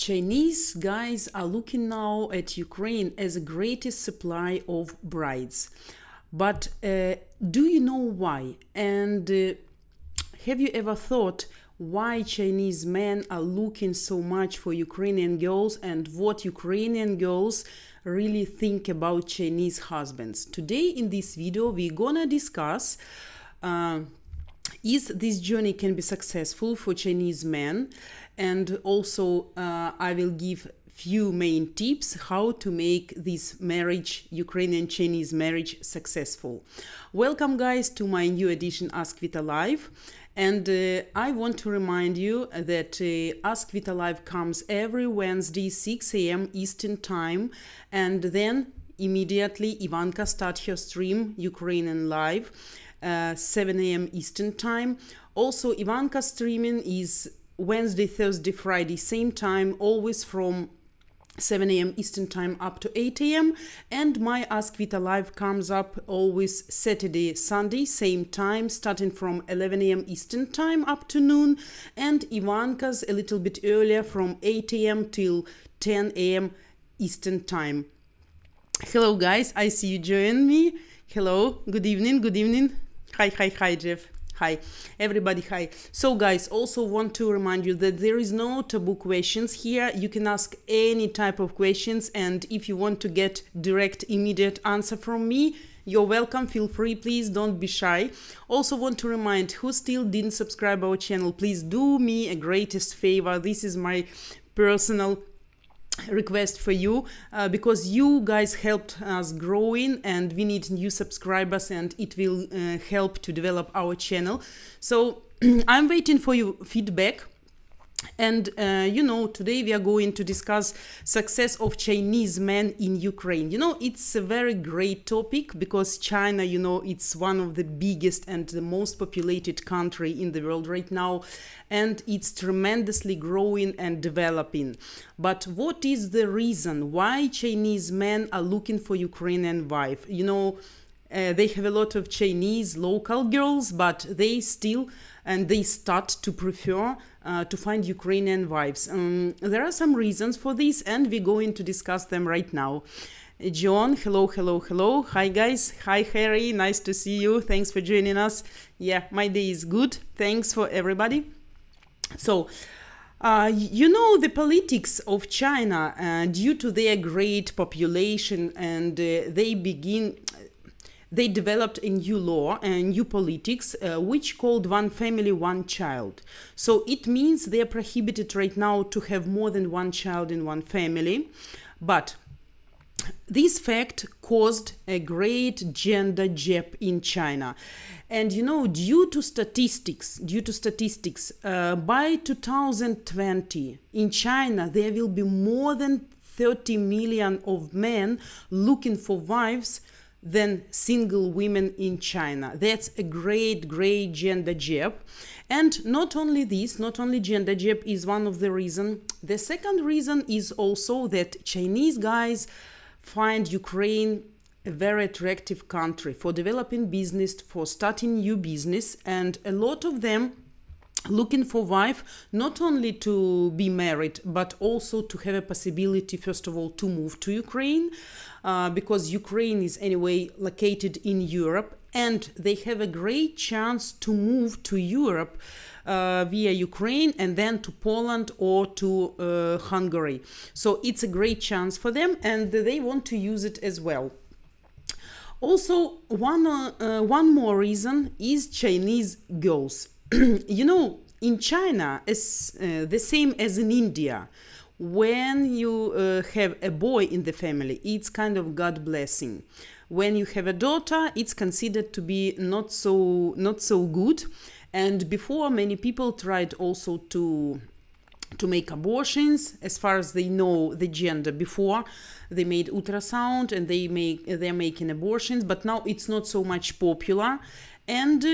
Chinese guys are looking now at Ukraine as the greatest supply of brides. But do you know why? And have you ever thought why Chinese men are looking so much for Ukrainian girls and what Ukrainian girls really think about Chinese husbands? Today in this video we're gonna discuss is this journey can be successful for Chinese men, and also I will give few main tips how to make this marriage, Ukrainian-Chinese marriage, successful. Welcome guys to my new edition Ask Vita Live, and I want to remind you that Ask Vita Live comes every Wednesday 6 a.m. Eastern Time, and then immediately Ivanka starts her stream Ukrainian Live 7 a.m. Eastern Time. Also Ivanka streaming is Wednesday, Thursday, Friday, same time, always from 7 a.m. Eastern Time up to 8 a.m. And my Ask Vita Live comes up always Saturday, Sunday, same time, starting from 11 a.m. Eastern Time up to noon. And Ivanka's a little bit earlier from 8 a.m. till 10 a.m. Eastern Time. Hello guys, I see you join me. Hello, good evening, good evening. Hi, Jeff. Hi, everybody, hi. So guys, also want to remind you that there is no taboo questions here. You can ask any type of questions, and if you want to get direct, immediate answer from me, you're welcome. Feel free, please don't be shy. Also want to remind who still didn't subscribe our channel, please do me a greatest favor. This is my personal request for you, because you guys helped us growing and we need new subscribers, and it will help to develop our channel. So I'm waiting for your feedback. And you know, today we are going to discuss success of Chinese men in Ukraine. You know, it's a very great topic because China, you know, it's one of the biggest and the most populated country in the world right now, and it's tremendously growing and developing. But what is the reason why Chinese men are looking for Ukrainian wife? You know, they have a lot of Chinese local girls, but they still and they start to prefer to find Ukrainian wives. There are some reasons for this, and we're going to discuss them right now. John, hello. Hi guys. Hi Harry, nice to see you. Thanks for joining us. Yeah, my day is good. Thanks for everybody. So, you know, the politics of China, due to their great population, and they developed a new law and new politics, which called one family, one child. So it means they are prohibited right now to have more than one child in one family. But this fact caused a great gender gap in China. And you know, due to statistics, by 2020 in China, there will be more than 30 million of men looking for wives than single women in China. That's a great gender gap. And not only this, not only gender gap is one of the reasons. The second reason is also that Chinese guys find Ukraine a very attractive country for developing business, for starting new business, and a lot of them looking for wife not only to be married but also to have a possibility, first of all, to move to Ukraine, because Ukraine is anyway located in Europe, and they have a great chance to move to Europe via Ukraine and then to Poland or to Hungary. So it's a great chance for them, and they want to use it as well. Also, one more reason is Chinese girls. You know, in China, it's the same as in India. When you have a boy in the family, it's kind of God blessing. When you have a daughter, it's considered to be not so good. And before, many people tried also to make abortions, as far as they know the gender. Before, they made ultrasound and they're making abortions, but now it's not so much popular. And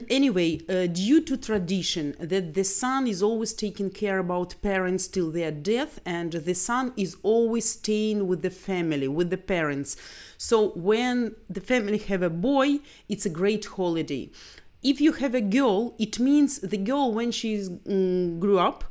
anyway, due to tradition that the son is always taking care about parents till their death, and the son is always staying with the family, with the parents. So when the family have a boy, it's a great holiday. If you have a girl, it means the girl, when she grew up,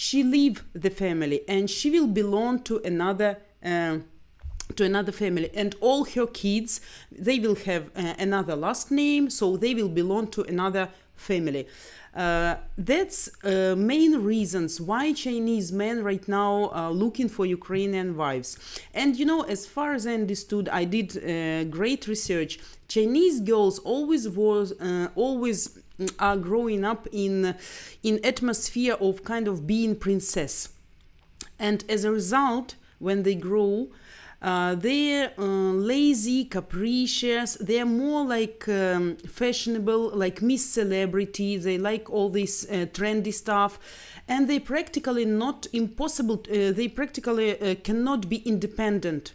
she leave the family and she will belong to another family, and all her kids, they will have another last name, so they will belong to another family. That's main reasons why Chinese men right now are looking for Ukrainian wives. And you know, as far as I understood, I did great research. Chinese girls always are growing up in atmosphere of kind of being princess, and as a result, when they grow, they're lazy, capricious, they're more like fashionable, like Miss Celebrity, they like all this trendy stuff, and they practically they practically cannot be independent.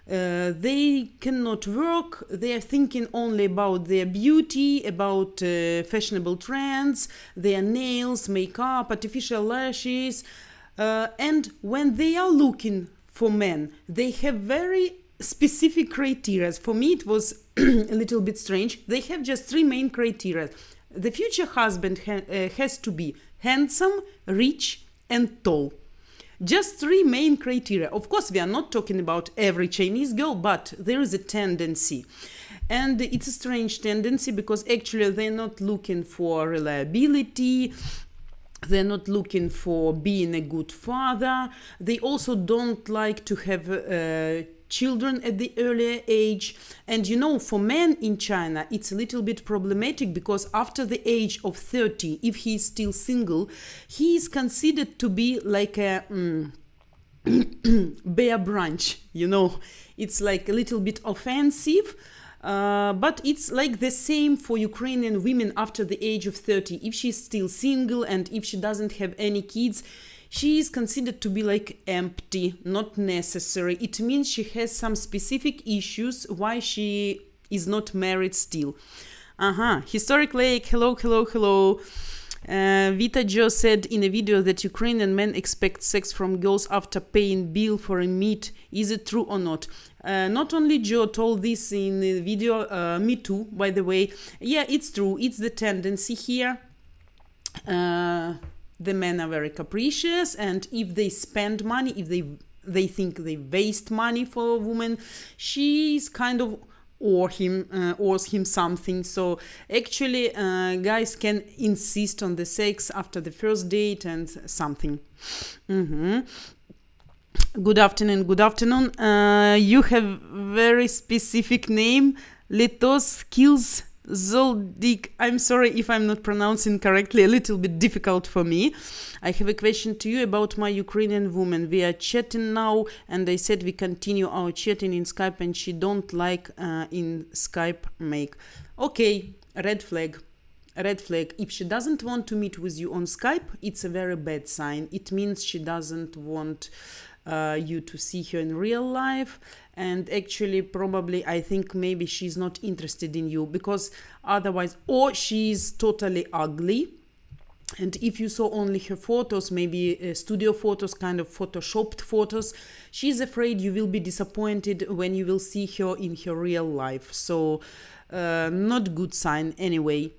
They cannot work, they are thinking only about their beauty, about fashionable trends, their nails, makeup, artificial lashes, and when they are looking for men, they have very specific criteria. For me, it was a little bit strange. They have just 3 main criteria. The future husband has to be handsome, rich, and tall. Just 3 main criteria. Of course, we are not talking about every Chinese girl, but there is a tendency. And it's a strange tendency because actually they're not looking for reliability. They're not looking for being a good father. They also don't like to have children at the earlier age. And you know, for men in China, it's a little bit problematic because after the age of 30, if he is still single, he is considered to be like a bare branch, you know. It's like a little bit offensive. But it's like the same for Ukrainian women after the age of 30. If she's still single and if she doesn't have any kids, she is considered to be like empty, not necessary. It means she has some specific issues why she is not married still. Historic Lake, hello. Vita Joe said in a video that Ukrainian men expect sex from girls after paying bill for a meet. Is it true or not? Not only Joe told this in the video, me too, by the way. Yeah, it's true. It's the tendency here. The men are very capricious, and if they spend money, if they think they waste money for a woman, she's kind of owes him something. So actually, guys can insist on the sex after the first date and something. Good afternoon. You have very specific name, Letos Kills Zoldik. I'm sorry if I'm not pronouncing correctly, a little bit difficult for me. I have a question to you about my Ukrainian woman. We are chatting now, and they said we continue our chatting in Skype, and she don't like in Skype make. Okay, red flag. If she doesn't want to meet with you on Skype, it's a very bad sign. It means she doesn't want you to see her in real life, and actually probably I think maybe she's not interested in you, because otherwise, or she's totally ugly, and if you saw only her photos, maybe studio photos, kind of photoshopped photos, she's afraid you will be disappointed when you will see her in her real life. So not good sign anyway.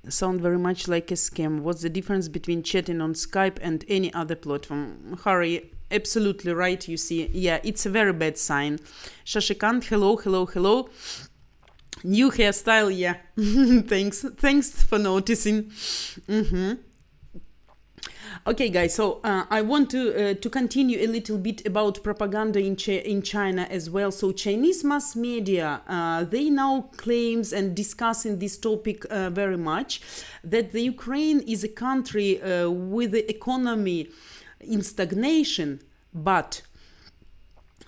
Sound very much like a scam. What's the difference between chatting on Skype and any other platform? Harry, absolutely right, you see. Yeah, it's a very bad sign. Shashikant, hello. New hairstyle, yeah. Thanks for noticing. Okay, guys, so I want to continue a little bit about propaganda in China as well. So Chinese mass media, they now claims and discussing this topic very much, that the Ukraine is a country with the economy in stagnation, but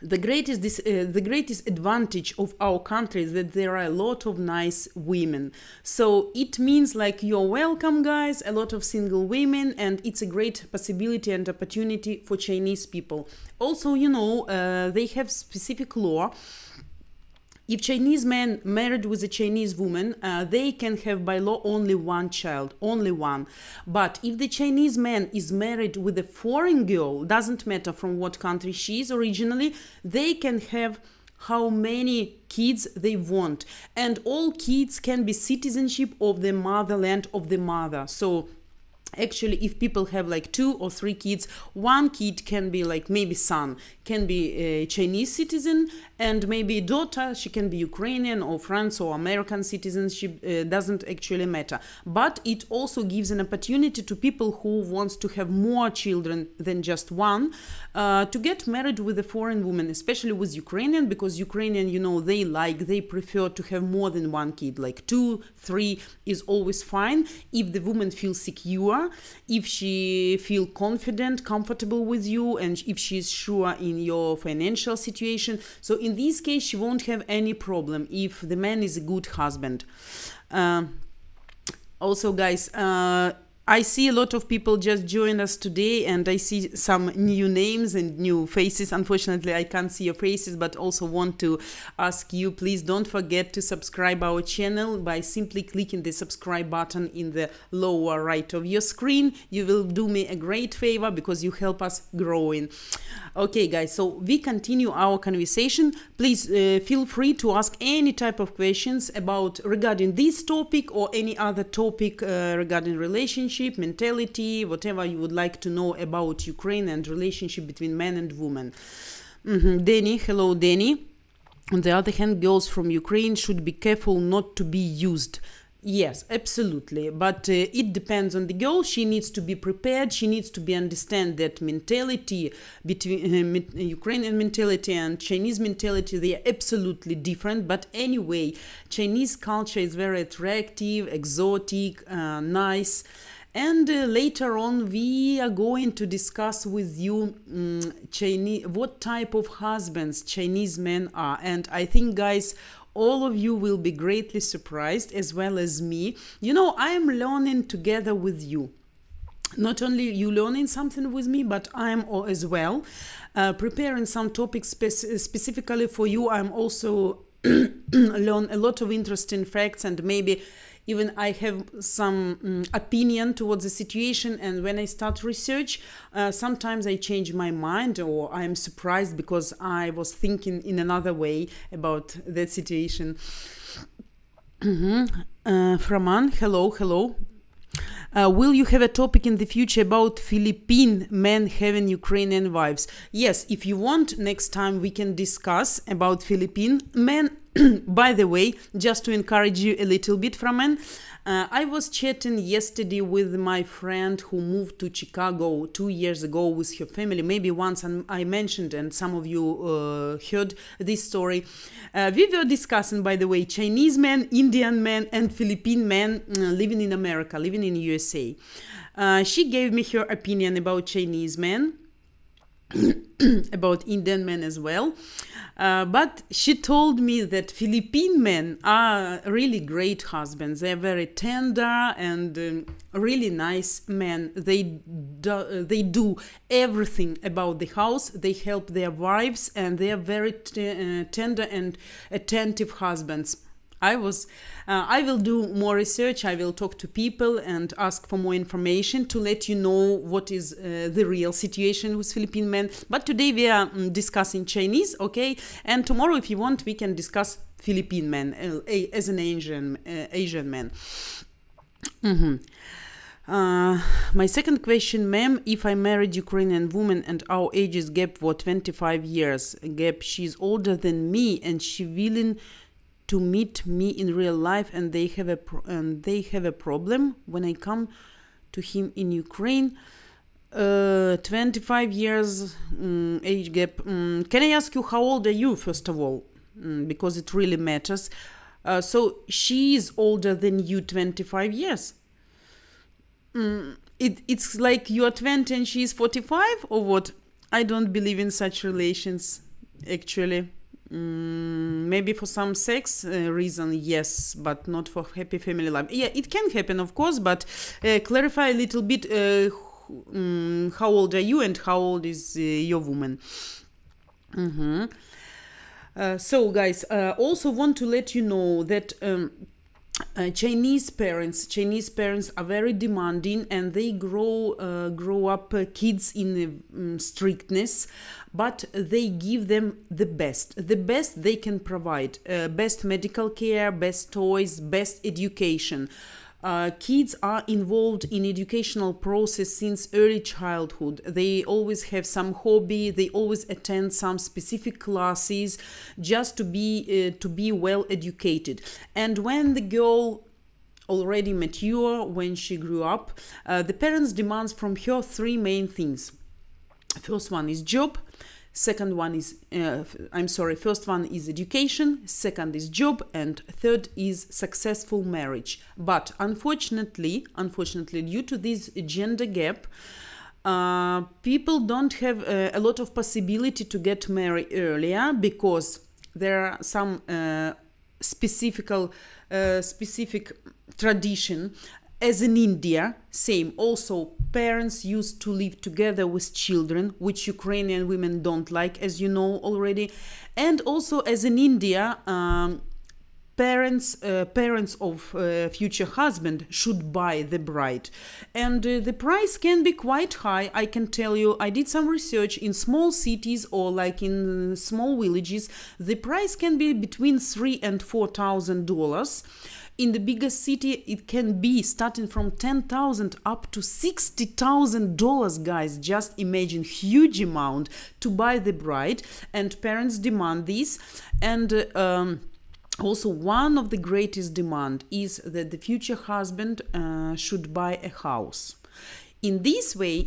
the greatest advantage of our country is that there are a lot of nice women. So it means like you're welcome, guys, a lot of single women, and it's a great possibility and opportunity for Chinese people. Also, you know, they have specific law. If Chinese men married with a Chinese woman, they can have by law only one child, only one. But if the Chinese man is married with a foreign girl, doesn't matter from what country she is originally, they can have how many kids they want, and all kids can be citizenship of the motherland of the mother. So actually, if people have like 2 or 3 kids, one kid can be like, maybe son can be a Chinese citizen, and maybe daughter, she can be Ukrainian or France or American citizenship, doesn't actually matter. But it also gives an opportunity to people who wants to have more children than just one, to get married with a foreign woman, especially with Ukrainian, because Ukrainian, you know, they prefer to have more than one kid, like 2, 3 is always fine, if the woman feels secure, if she feel confident, comfortable with you, and if she is sure in your financial situation. So in this case, she won't have any problem if the man is a good husband. Also, guys, I see a lot of people just joined us today, and I see some new names and new faces. Unfortunately, I can't see your faces, but also want to ask you, please don't forget to subscribe our channel by simply clicking the subscribe button in the lower right of your screen. You will do me a great favor because you help us growing. Okay, guys, so we continue our conversation. Please feel free to ask any type of questions regarding this topic or any other topic regarding relationship, mentality, whatever you would like to know about Ukraine and relationship between man and woman. Danny, hello, Danny. On the other hand, girls from Ukraine should be careful not to be used. Yes, absolutely. But it depends on the girl. She needs to be prepared. She needs to understand that mentality between Ukrainian mentality and Chinese mentality, they are absolutely different. But anyway, Chinese culture is very attractive, exotic, nice. And later on, we are going to discuss with you what type of husbands Chinese men are. And I think, guys, all of you will be greatly surprised, as well as me. You know, I am learning together with you. Not only you learning something with me, but I am as well preparing some topics specifically for you. I'm also learn a lot of interesting facts, and maybe even I have some opinion towards the situation, and when I start research, sometimes I change my mind, or I'm surprised because I was thinking in another way about that situation. Framan, hello. Will you have a topic in the future about Philippine men having Ukrainian wives? Yes, if you want, next time we can discuss about Philippine men. By the way, just to encourage you a little bit, Framan, I was chatting yesterday with my friend who moved to Chicago 2 years ago with her family. Maybe once I mentioned, and some of you heard this story. We were discussing, by the way, Chinese men, Indian men, and Philippine men living in America, living in USA. She gave me her opinion about Chinese men, about Indian men as well. But she told me that Philippine men are really great husbands. They're very tender and really nice men. They do everything about the house. They help their wives, and they are very tender and attentive husbands. I will do more research. I will talk to people and ask for more information to let you know what is the real situation with Philippine men. But today we are discussing Chinese, okay? And tomorrow, if you want, we can discuss Philippine men as an Asian man. My second question, ma'am, if I married Ukrainian woman and our ages gap for 25 years gap, she's older than me and she willing to meet me in real life, and they have a problem when I come to him in Ukraine. 25 years age gap. Can I ask you how old are you, first of all? Because it really matters. So she is older than you 25 years. It's like you are 20 and she is 45, or what? I don't believe in such relations, actually. Maybe for some sex reason, yes, but not for happy family life. Yeah, it can happen, of course, but clarify a little bit how old are you and how old is your woman. So, guys, also want to let you know that Chinese parents are very demanding, and they grow up kids in strictness, but they give them the best they can provide, best medical care, best toys, best education. Kids are involved in educational process since early childhood. They always have some hobby. They always attend some specific classes just to be well educated. And when the girl already mature, when she grew up, the parents demands from her three main things. First one is job. Second one is, first one is education, second is job, and third is successful marriage. But unfortunately, due to this gender gap, people don't have a lot of possibility to get married earlier, because there are some specific tradition. As in India, same. Also, parents used to live together with children, which Ukrainian women don't like, as you know already. And also, as in India, parents of future husband should buy the bride. And the price can be quite high, I can tell you. I did some research in small cities or like in small villages. The price can be between $3,000 and $4,000. In the biggest city, it can be starting from $10,000 up to $60,000, guys. Just imagine, huge amount to buy the bride, and parents demand this. And also, one of the greatest demand is that the future husband should buy a house. In this way,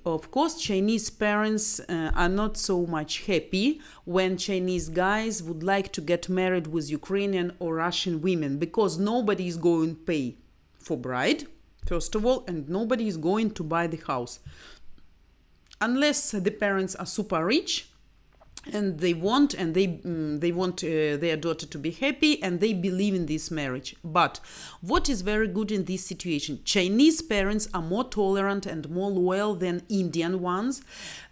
of course, Chinese parents are not so much happy when Chinese guys would like to get married with Ukrainian or Russian women, because nobody is going to pay for bride, first of all, and nobody is going to buy the house. Unless the parents are super rich, and they want their daughter to be happy, and they believe in this marriage. But what is very good in this situation, Chinese parents are more tolerant and more loyal than Indian ones.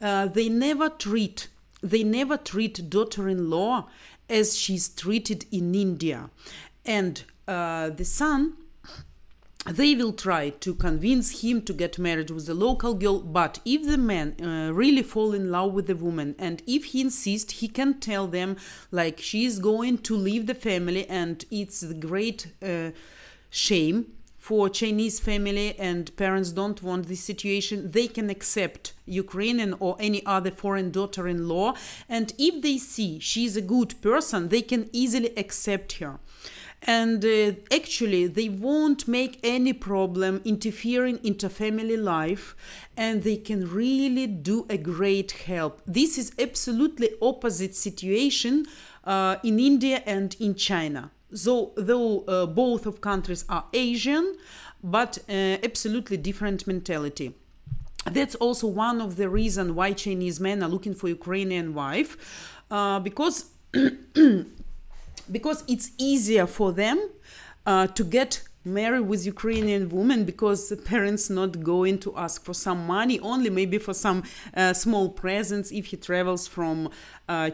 They never treat daughter-in-law as she's treated in India. And the son, they will try to convince him to get married with a local girl. But if the man really fall in love with the woman, and if he insists, he can tell them like she is going to leave the family, and it's a great shame for Chinese family, and parents don't want this situation. They can accept Ukrainian or any other foreign daughter-in-law, and if they see she's a good person, they can easily accept her. And actually, they won't make any problem interfering into family life, and they can really do a great help. This is absolutely opposite situation in India and in China. So, though both of countries are Asian, but absolutely different mentality. That's also one of the reasons why Chinese men are looking for Ukrainian wife, because it's easier for them to get married with Ukrainian women, because the parents not going to ask for some money, only maybe for some small presents if he travels from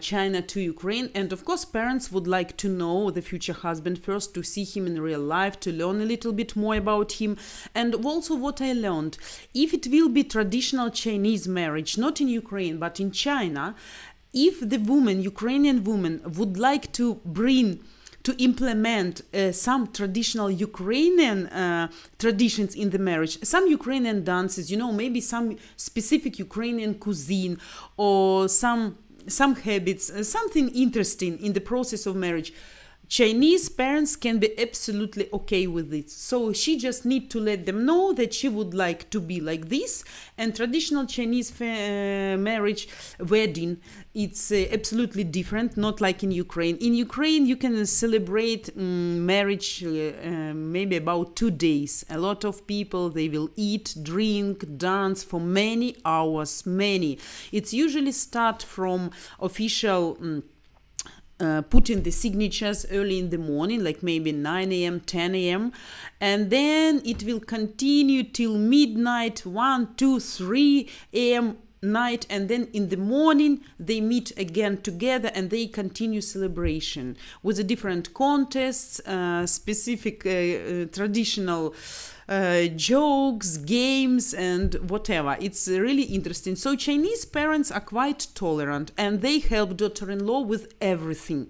China to Ukraine. And of course, parents would like to know the future husband first, to see him in real life, to learn a little bit more about him. And also what I learned, if it will be traditional Chinese marriage, not in Ukraine, but in China, if the woman, Ukrainian woman, would like to implement some traditional Ukrainian traditions in the marriage, some Ukrainian dances, maybe some specific Ukrainian cuisine, or some habits, something interesting in the process of marriage, Chinese parents can be absolutely okay with it. So she just need to let them know that she would like to be like this. And traditional Chinese marriage, wedding, it's absolutely different, not like in Ukraine. In Ukraine, you can celebrate marriage maybe about 2 days. A lot of people, they will eat, drink, dance for many hours, many. It's usually start from official putting the signatures early in the morning, like maybe 9 a.m., 10 a.m. And then it will continue till midnight, 1, 2, 3 a.m. night, and then in the morning they meet again together and they continue celebration with the different contests, specific traditional jokes, games, and whatever. It's really interesting. So Chinese parents are quite tolerant and they help daughter-in-law with everything.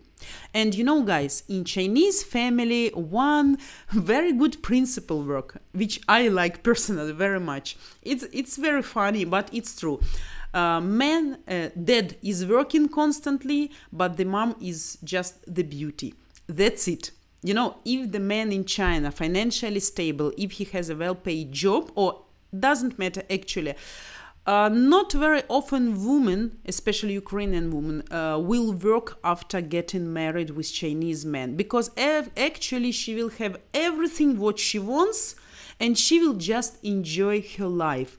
And you know, guys, in Chinese family, one very good principle work, which I like personally very much. It's very funny, but it's true. Dad is working constantly, but the mom is just the beauty. That's it. You know, if the man in China financially stable, if he has a well-paid job, or doesn't matter actually, not very often women, especially Ukrainian women, will work after getting married with Chinese men, because actually she will have everything what she wants and she will just enjoy her life.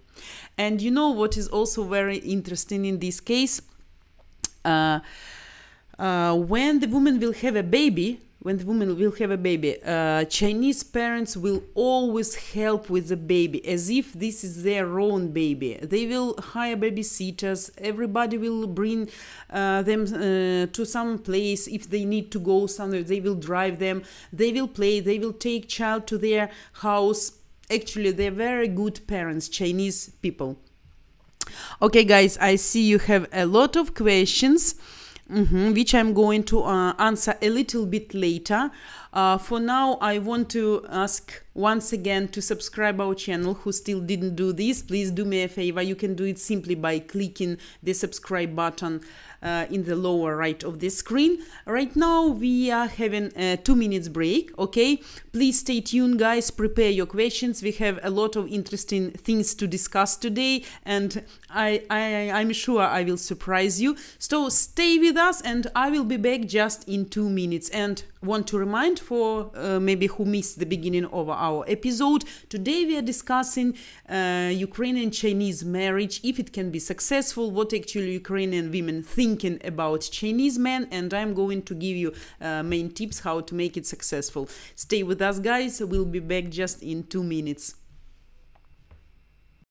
And you know what is also very interesting in this case? When the woman will have a baby, Chinese parents will always help with the baby, as if this is their own baby. They will hire babysitters, everybody will bring them to some place. If they need to go somewhere, they will drive them, they will play, they will take child to their house. Actually, they're very good parents, Chinese people. Okay, guys, I see you have a lot of questions. Which I'm going to answer a little bit later. For now, I want to ask once again to subscribe our channel who still didn't do this. Please do me a favor. You can do it simply by clicking the subscribe button in the lower right of the screen. Right now we are having a 2 minutes break. Okay, please stay tuned, guys. Prepare your questions. We have a lot of interesting things to discuss today, and I'm sure I will surprise you. So stay with us and I will be back just in 2 minutes. And want to remind for maybe who missed the beginning of our episode, today we are discussing Ukrainian Chinese marriage, if it can be successful, what actually Ukrainian women thinking about Chinese men, and I'm going to give you main tips how to make it successful. Stay with us, guys. We'll be back just in 2 minutes.